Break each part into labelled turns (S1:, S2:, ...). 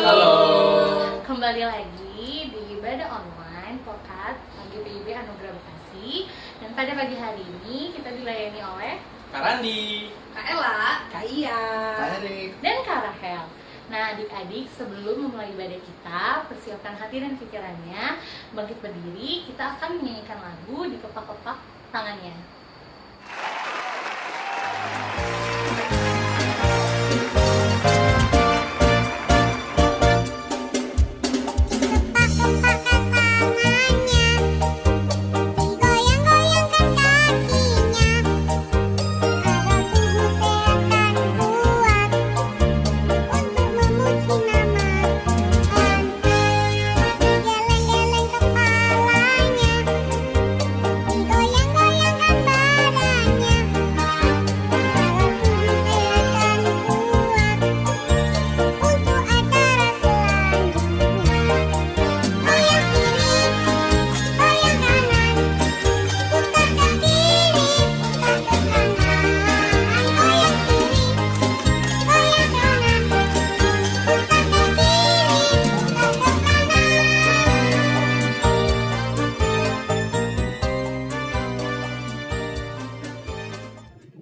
S1: Halo.
S2: Kembali lagi di ibadah online Pokat PGPIB Anugerah Bekasi. Dan pada pagi hari ini kita dilayani oleh
S1: Kak Randi,
S2: Kak Ella,
S3: Kak Iya,
S1: Kak Erik.
S2: dan Kak Rahel. Nah adik-adik, sebelum memulai ibadah kita, persiapkan hati dan pikirannya. Bangkit berdiri, kita akan menyanyikan lagu di kepak-kepak tangannya.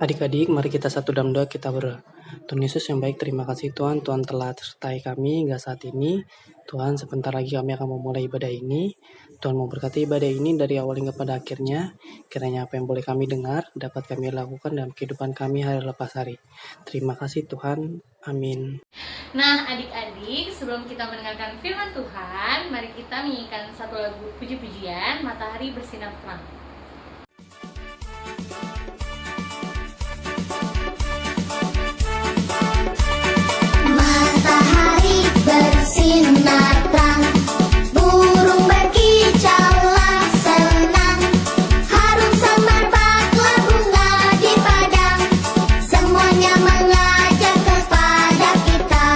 S3: adik-adik, mari kita satu dalam doa, kita berdoa. Tuhan Yesus yang baik, terima kasih Tuhan. Tuhan telah sertai kami hingga saat ini. Tuhan, sebentar lagi kami akan memulai ibadah ini. Tuhan memberkati ibadah ini dari awal hingga pada akhirnya. Kiranya apa yang boleh kami dengar dapat kami lakukan dalam kehidupan kami hari lepas hari. Terima kasih Tuhan. Amin.
S2: Nah adik-adik, sebelum kita mendengarkan firman Tuhan, mari kita menyanyikan satu lagu puji-pujian, Matahari Bersinar Terang.
S4: Matahari bersinar terang, burung berkicaulah senang, harum samar baklah bunga di padang, semuanya mengajak kepada kita,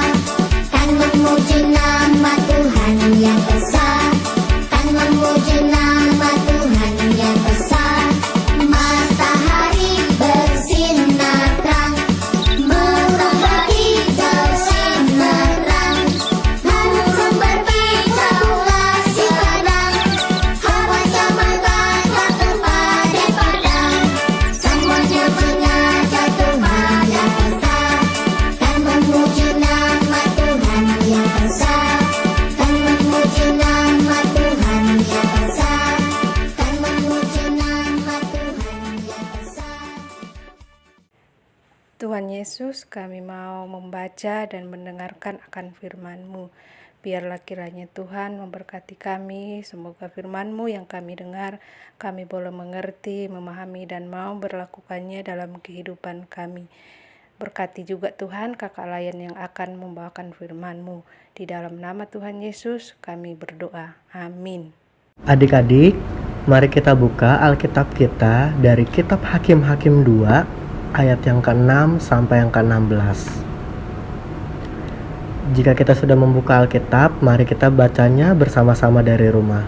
S4: kan memuji nama Tuhan yang besar, kan memuji nama Tuhan yang besar. Matahari bersinar terang, burung berkicau sinar terang, harum berkicaulah si padang, hawa sama baklah kepada padang, semuanya mengajak Tuhan yang besar, kan memuji nama Tuhan yang besar, kan memuji nama Tuhan yang besar, kan memuji nama Tuhan yang besar.
S5: Tuhan Yesus, kami mau membaca dan mendengarkan akan firman-Mu. Biarlah kiranya Tuhan memberkati kami, semoga firman-Mu yang kami dengar, kami boleh mengerti, memahami, dan mau berlakukannya dalam kehidupan kami. Berkati juga Tuhan kakak layan yang akan membawakan firman-Mu. Di dalam nama Tuhan Yesus kami berdoa. Amin.
S6: Adik-adik, mari kita buka Alkitab kita dari kitab Hakim-Hakim 2 ayat yang ke-6 sampai yang ke-16. Jika kita sudah membuka Alkitab, mari kita bacanya bersama-sama dari rumah.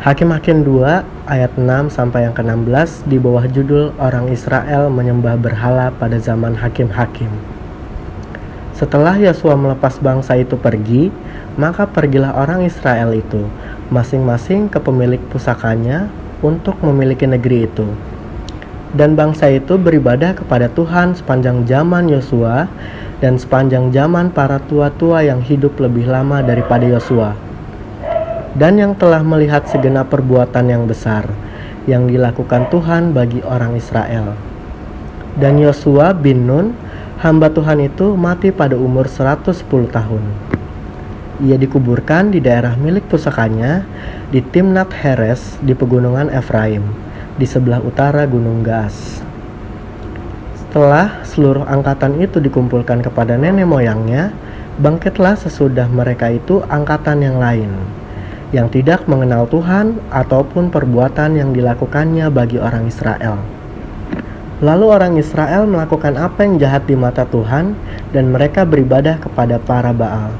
S6: Hakim-Hakim 2 ayat 6 sampai yang ke-16 di bawah judul Orang Israel menyembah berhala pada zaman Hakim-Hakim. Setelah Yosua melepas bangsa itu pergi, maka pergilah orang Israel itu masing-masing ke pemilik pusakanya untuk memiliki negeri itu. Dan bangsa itu beribadah kepada Tuhan sepanjang zaman Yosua dan sepanjang zaman para tua-tua yang hidup lebih lama daripada Yosua, dan yang telah melihat segenap perbuatan yang besar yang dilakukan Tuhan bagi orang Israel. Dan Yosua bin Nun, hamba Tuhan itu, mati pada umur 110 tahun. Ia dikuburkan di daerah milik pusakanya di Timnat Heres di pegunungan Efraim, di sebelah utara Gunung Gaas. Setelah seluruh angkatan itu dikumpulkan kepada nenek moyangnya, bangkitlah sesudah mereka itu angkatan yang lain, yang tidak mengenal Tuhan ataupun perbuatan yang dilakukannya bagi orang Israel. Lalu orang Israel melakukan apa yang jahat di mata Tuhan, dan mereka beribadah kepada para Baal.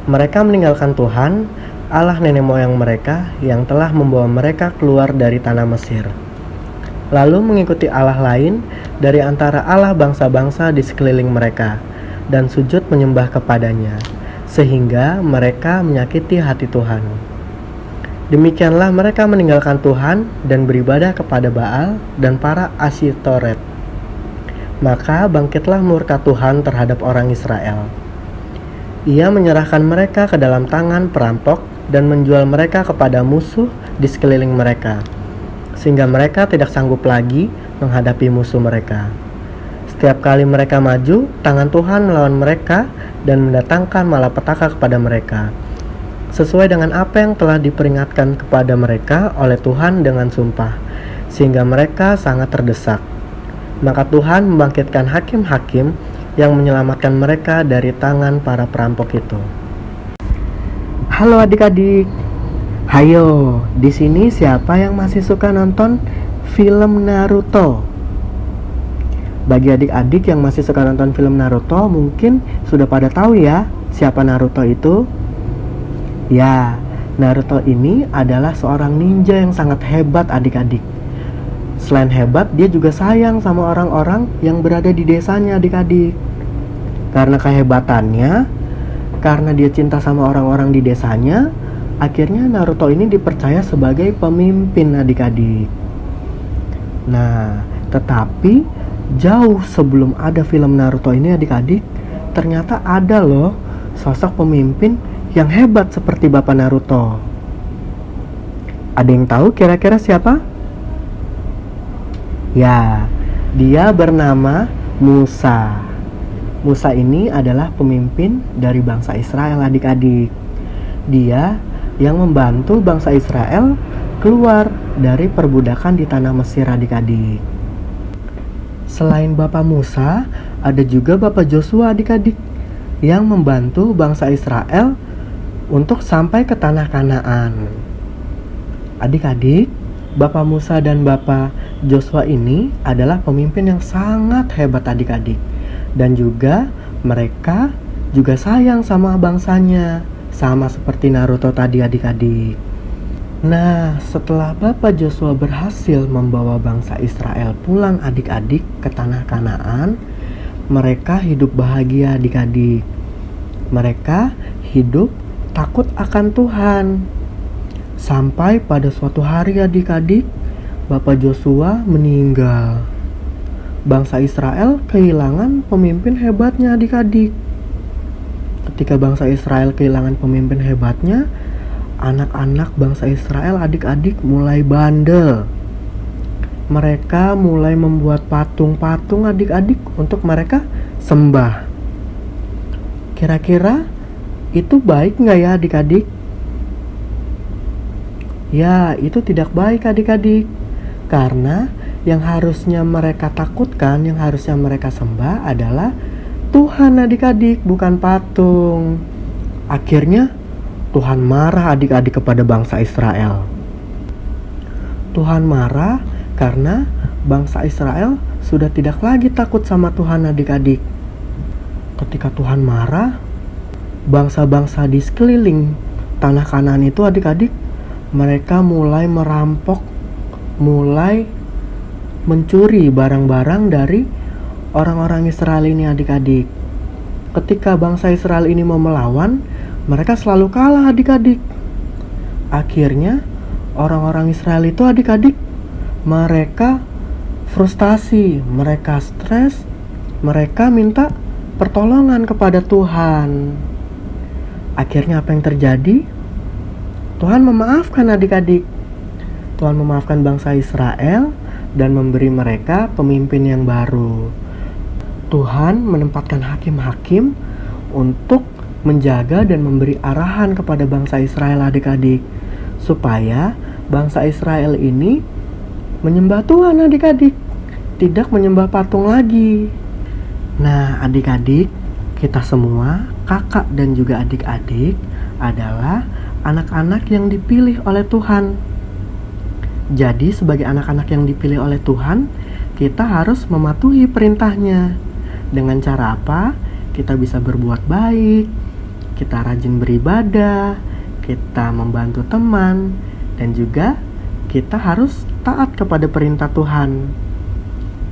S6: Mereka meninggalkan Tuhan, Allah nenek moyang mereka yang telah membawa mereka keluar dari tanah Mesir, lalu mengikuti Allah lain dari antara Allah bangsa-bangsa di sekeliling mereka, dan sujud menyembah kepadanya, sehingga mereka menyakiti hati Tuhan. Demikianlah mereka meninggalkan Tuhan dan beribadah kepada Baal dan para Asytoret. Maka bangkitlah murka Tuhan terhadap orang Israel. Ia menyerahkan mereka ke dalam tangan perampok dan menjual mereka kepada musuh di sekeliling mereka, sehingga mereka tidak sanggup lagi menghadapi musuh mereka. Setiap kali mereka maju, tangan Tuhan melawan mereka dan mendatangkan malapetaka kepada mereka, sesuai dengan apa yang telah diperingatkan kepada mereka oleh Tuhan dengan sumpah, sehingga mereka sangat terdesak. Maka Tuhan membangkitkan hakim-hakim yang menyelamatkan mereka dari tangan para perampok itu. Halo adik-adik, hayo, di sini siapa yang masih suka nonton film Naruto? Bagi adik-adik yang masih suka nonton film Naruto, mungkin sudah pada tahu ya siapa Naruto itu? Ya, Naruto ini adalah seorang ninja yang sangat hebat adik-adik. Selain hebat, dia juga sayang sama orang-orang yang berada di desanya adik-adik. Karena kehebatannya, karena dia cinta sama orang-orang di desanya, akhirnya Naruto ini dipercaya sebagai pemimpin adik-adik. Nah, tetapi jauh sebelum ada film Naruto ini adik-adik, ternyata ada loh sosok pemimpin yang hebat seperti Bapak Naruto. Ada yang tahu kira-kira siapa? Ya, dia bernama Musa. Musa ini adalah pemimpin dari bangsa Israel adik-adik. Dia yang membantu bangsa Israel keluar dari perbudakan di tanah Mesir adik-adik. Selain Bapak Musa, ada juga Bapak Joshua adik-adik yang membantu bangsa Israel untuk sampai ke tanah Kanaan. Adik-adik, Bapak Musa dan Bapak Joshua ini adalah pemimpin yang sangat hebat adik-adik. Dan juga mereka juga sayang sama bangsanya, sama seperti Naruto tadi adik-adik. Nah, setelah Bapak Joshua berhasil membawa bangsa Israel pulang adik-adik ke tanah Kanaan, mereka hidup bahagia adik-adik. Mereka hidup takut akan Tuhan. Sampai pada suatu hari adik-adik, Bapak Joshua meninggal. Bangsa Israel kehilangan pemimpin hebatnya adik-adik. Ketika bangsa Israel kehilangan pemimpin hebatnya, anak-anak bangsa Israel adik-adik mulai bandel. Mereka mulai membuat patung-patung adik-adik untuk mereka sembah. Kira-kira itu baik nggak ya adik-adik? Ya, itu tidak baik adik-adik. Karena yang harusnya mereka takutkan, yang harusnya mereka sembah adalah Tuhan adik-adik, bukan patung. Akhirnya Tuhan marah adik-adik kepada bangsa Israel. Tuhan marah karena bangsa Israel sudah tidak lagi takut sama Tuhan adik-adik. Ketika Tuhan marah, bangsa-bangsa di sekeliling tanah Kanaan itu adik-adik, mereka mulai merampok, mulai mencuri barang-barang dari orang-orang Israel ini adik-adik. Ketika bangsa Israel ini mau melawan, mereka selalu kalah adik-adik. Akhirnya orang-orang Israel itu adik-adik, mereka frustasi, mereka stres, mereka minta pertolongan kepada Tuhan. Akhirnya apa yang terjadi? Tuhan memaafkan adik-adik. Tuhan memaafkan bangsa Israel dan memberi mereka pemimpin yang baru. Tuhan menempatkan hakim-hakim untuk menjaga dan memberi arahan kepada bangsa Israel adik-adik, supaya bangsa Israel ini menyembah Tuhan adik-adik, tidak menyembah patung lagi. Nah adik-adik, kita semua, kakak dan juga adik-adik adalah anak-anak yang dipilih oleh Tuhan. Jadi sebagai anak-anak yang dipilih oleh Tuhan, kita harus mematuhi perintahnya. Dengan cara apa? Kita bisa berbuat baik, kita rajin beribadah, kita membantu teman, dan juga kita harus taat kepada perintah Tuhan.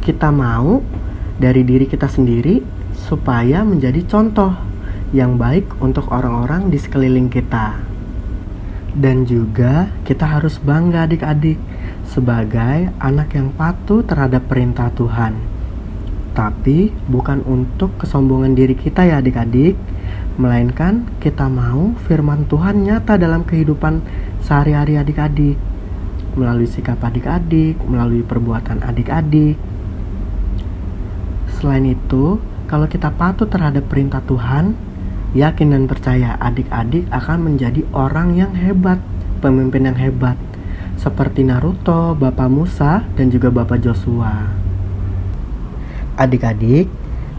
S6: Kita mau dari diri kita sendiri supaya menjadi contoh. yang baik untuk orang-orang di sekeliling kita. Dan juga kita harus bangga adik-adik sebagai anak yang patuh terhadap perintah Tuhan. Tapi bukan untuk kesombongan diri kita ya adik-adik, melainkan kita mau firman Tuhan nyata dalam kehidupan sehari-hari adik-adik, melalui sikap adik-adik, melalui perbuatan adik-adik. Selain itu, kalau kita patuh terhadap perintah Tuhan, yakin dan percaya adik-adik akan menjadi orang yang hebat, pemimpin yang hebat, seperti Naruto, Bapak Musa, dan juga Bapak Joshua. Adik-adik,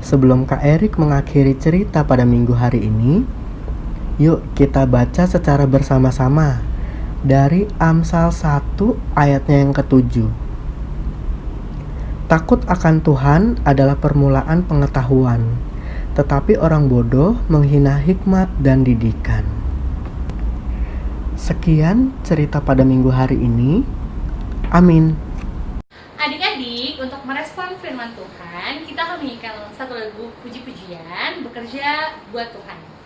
S6: sebelum Kak Erik mengakhiri cerita pada minggu hari ini, yuk kita baca secara bersama-sama dari Amsal 1 ayatnya yang ke-7. Takut akan Tuhan adalah permulaan pengetahuan, tetapi orang bodoh menghina hikmat dan didikan. Sekian cerita pada minggu hari ini. Amin.
S2: Adik-adik, untuk merespon firman Tuhan, kita akan menyanyikan satu lagu puji-pujian, Bekerja Buat Tuhan.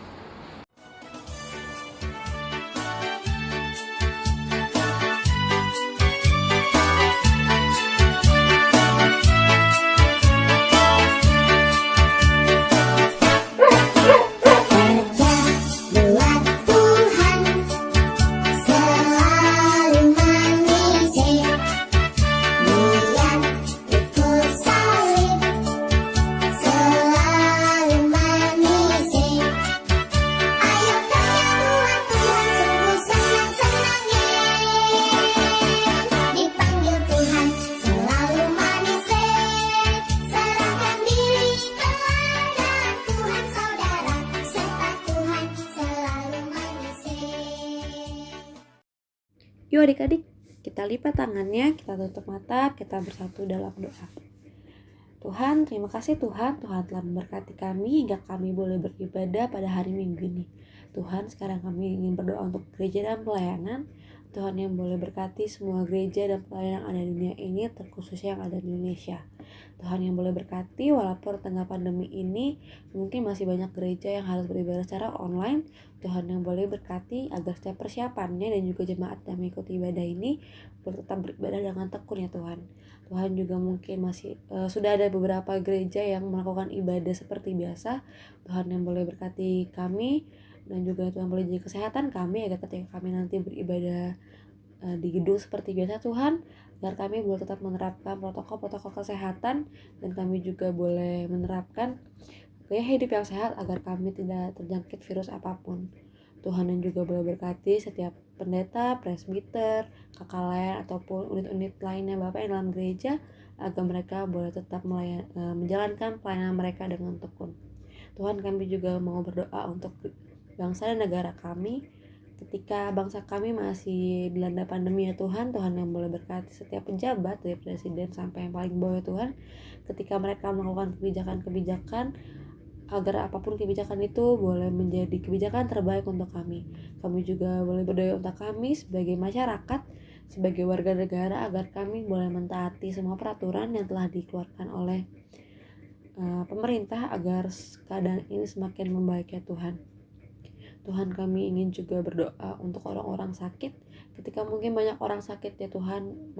S5: Yuk adik-adik, kita lipat tangannya, kita tutup mata, kita bersatu dalam doa. Tuhan, terima kasih Tuhan telah memberkati kami hingga kami boleh beribadah pada hari Minggu ini. Tuhan, sekarang kami ingin berdoa untuk gereja dan pelayanan. Tuhan yang boleh berkati semua gereja dan pelayanan yang ada di dunia ini, terkhususnya yang ada di Indonesia. Tuhan yang boleh berkati walaupun tengah pandemi ini mungkin masih banyak gereja yang harus beribadah secara online. Tuhan yang boleh berkati agar setiap persiapannya dan juga jemaat yang mengikuti ibadah ini boleh tetap beribadah dengan tekun ya Tuhan. Tuhan juga mungkin masih sudah ada beberapa gereja yang melakukan ibadah seperti biasa. Tuhan yang boleh berkati kami dan juga Tuhan boleh jaga kesehatan kami agar ketika kami nanti beribadah di gedung seperti biasa Tuhan, agar kami boleh tetap menerapkan protokol-protokol kesehatan dan kami juga boleh menerapkan gaya hidup yang sehat agar kami tidak terjangkit virus apapun. Tuhan yang juga boleh berkati setiap pendeta, presbiter, kakak lain ataupun unit-unit lainnya Bapak yang dalam gereja agar mereka boleh tetap menjalankan pelayanan mereka dengan tekun. Tuhan, kami juga mau berdoa untuk bangsa dan negara kami. Ketika bangsa kami masih dilanda pandemi ya Tuhan, Tuhan yang boleh berkati setiap pejabat dari presiden sampai yang paling bawah ya Tuhan, ketika mereka melakukan kebijakan-kebijakan agar apapun kebijakan itu boleh menjadi kebijakan terbaik untuk kami. Kami juga boleh berdoa untuk kami sebagai masyarakat, sebagai warga negara agar kami boleh mentaati semua peraturan yang telah dikeluarkan oleh pemerintah agar keadaan ini semakin membaik ya Tuhan. Tuhan, kami ingin juga berdoa untuk orang-orang sakit. Ketika mungkin banyak orang sakit ya Tuhan,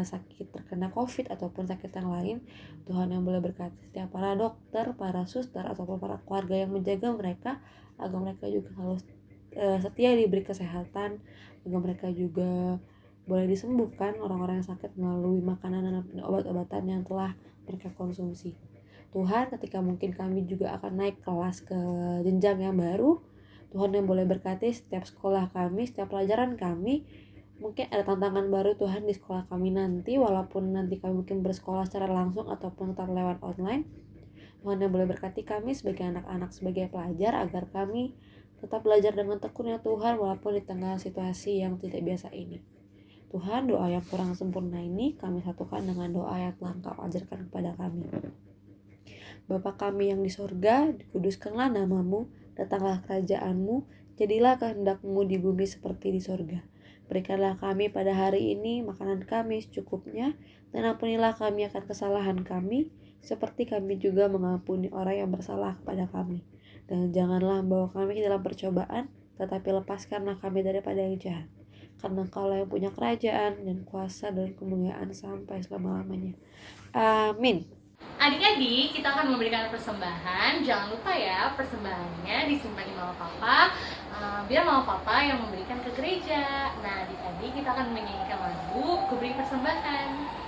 S5: sakit terkena COVID ataupun sakit yang lain, Tuhan yang boleh berkati setiap para dokter, para suster ataupun para keluarga yang menjaga mereka agar mereka juga selalu setia diberi kesehatan, agar mereka juga boleh disembuhkan orang-orang yang sakit melalui makanan dan obat-obatan yang telah mereka konsumsi. Tuhan, ketika mungkin kami juga akan naik kelas ke jenjang yang baru, Tuhan yang boleh berkati setiap sekolah kami, setiap pelajaran kami. Mungkin ada tantangan baru Tuhan di sekolah kami nanti, walaupun nanti kami mungkin bersekolah secara langsung ataupun tetap lewat online. Tuhan yang boleh berkati kami sebagai anak-anak, sebagai pelajar agar kami tetap belajar dengan tekun ya Tuhan, walaupun di tengah situasi yang tidak biasa ini. Tuhan, doa yang kurang sempurna ini kami satukan dengan doa yang telah Engkau ajarkan kepada kami. Bapa kami yang di sorga, dikuduskanlah namamu, datanglah kerajaan-Mu, jadilah kehendak-Mu di bumi seperti di sorga. Berikanlah kami pada hari ini makanan kami secukupnya, dan ampunilah kami akan kesalahan kami, seperti kami juga mengampuni orang yang bersalah kepada kami.
S7: Dan janganlah membawa kami ke dalam percobaan, tetapi lepaskanlah kami daripada yang jahat. Karena Kaulah yang punya kerajaan dan kuasa dan kemuliaan sampai selama-lamanya. Amin.
S2: Adik-adik, kita akan memberikan persembahan. Jangan lupa ya, persembahannya disimpan di mama papa, biar mama papa yang memberikan ke gereja. Nah, adik-adik, kita akan menyanyikan lagu Kuberi Persembahan.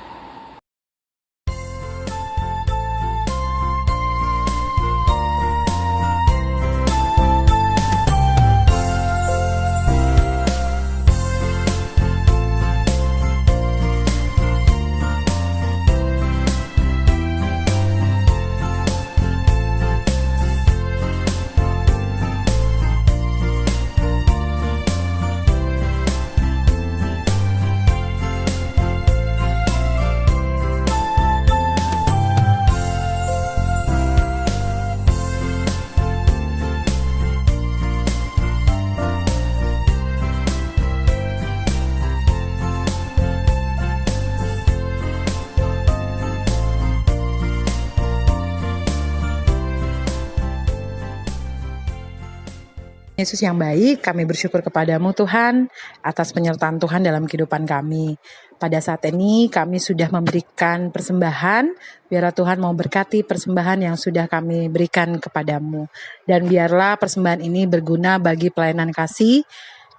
S8: Yesus yang baik, kami bersyukur kepadamu Tuhan atas penyertaan Tuhan dalam kehidupan kami. Pada saat ini kami sudah memberikan persembahan, biarlah Tuhan mau berkati persembahan yang sudah kami berikan kepadamu. Dan biarlah persembahan ini berguna bagi pelayanan kasih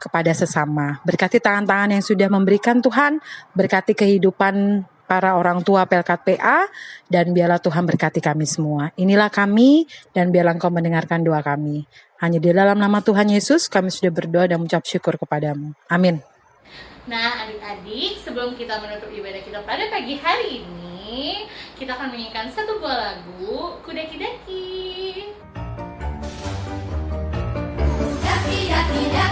S8: kepada sesama. Berkati tangan-tangan yang sudah memberikan Tuhan, berkati kehidupan para orang tua Pelkat PA, dan biarlah Tuhan berkati kami semua. Inilah kami, dan biarlah Engkau mendengarkan doa kami. Hanya di dalam nama Tuhan Yesus kami sudah berdoa dan mengucap syukur kepadamu. Amin.
S2: Nah, adik-adik, sebelum kita menutup ibadah kita pada pagi hari ini, kita akan menyanyikan satu buah lagu, Kudaki-daki.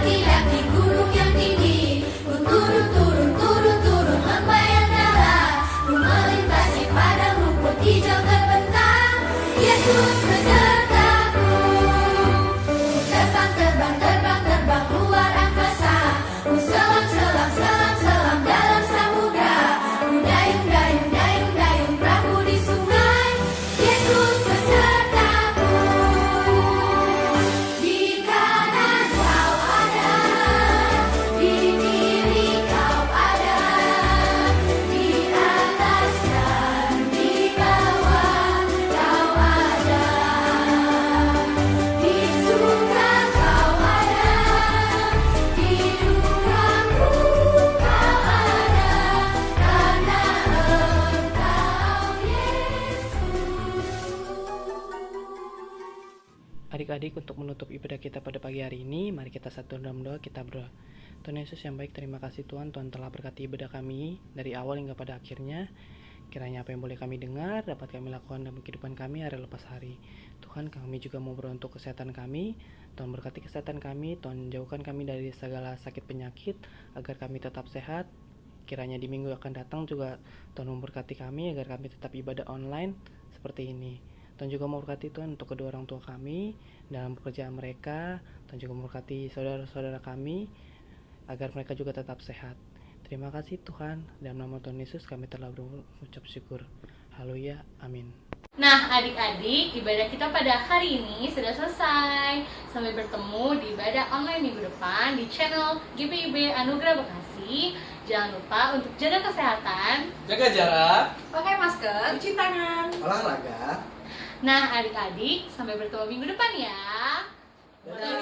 S4: Daki gunung yang tinggi, ku turun lembayan darah, ku melintasi padang rumput hijau terbentang. Yesus besertaku, terbang luar angkasa, ku selam dalam samudra, ku dayung perahu di sungai. Yesus besertaku, di kanan kau ada, di kiri kau ada, di atas dan di bawah kau ada, di suka kau ada, di dukaku kau ada, karena Engkau Yesus.
S3: Adik-adik, untuk menutup ibadah kita pada pagi hari ini, mari kita satu dalam doa, kita berdoa. Tuhan Yesus yang baik, terima kasih Tuhan telah berkati ibadah kami dari awal hingga pada akhirnya. Kiranya apa yang boleh kami dengar dapat kami lakukan dalam kehidupan kami hari lepas hari. Tuhan, kami juga mau berdoa untuk kesehatan kami. Tuhan berkati kesehatan kami, Tuhan jauhkan kami dari segala sakit penyakit agar kami tetap sehat. Kiranya di minggu akan datang juga Tuhan memberkati kami agar kami tetap ibadah online seperti ini. Tuhan juga memberkati Tuhan untuk kedua orang tua kami dalam pekerjaan mereka. Tuhan juga memberkati saudara-saudara kami agar mereka juga tetap sehat. Terima kasih Tuhan, dalam nama Tuhan Yesus kami telah berucap syukur. Haleluya, amin.
S2: Nah, adik-adik, ibadah kita pada hari ini sudah selesai. Sampai bertemu di ibadah online minggu depan di channel GPIB Anugerah Bekasi. Jangan lupa untuk jaga kesehatan,
S1: Jaga jarak.
S2: pakai masker, cuci tangan.
S1: Olahraga.
S2: Nah, adik-adik, sampai bertemu minggu depan ya.
S1: Dadah.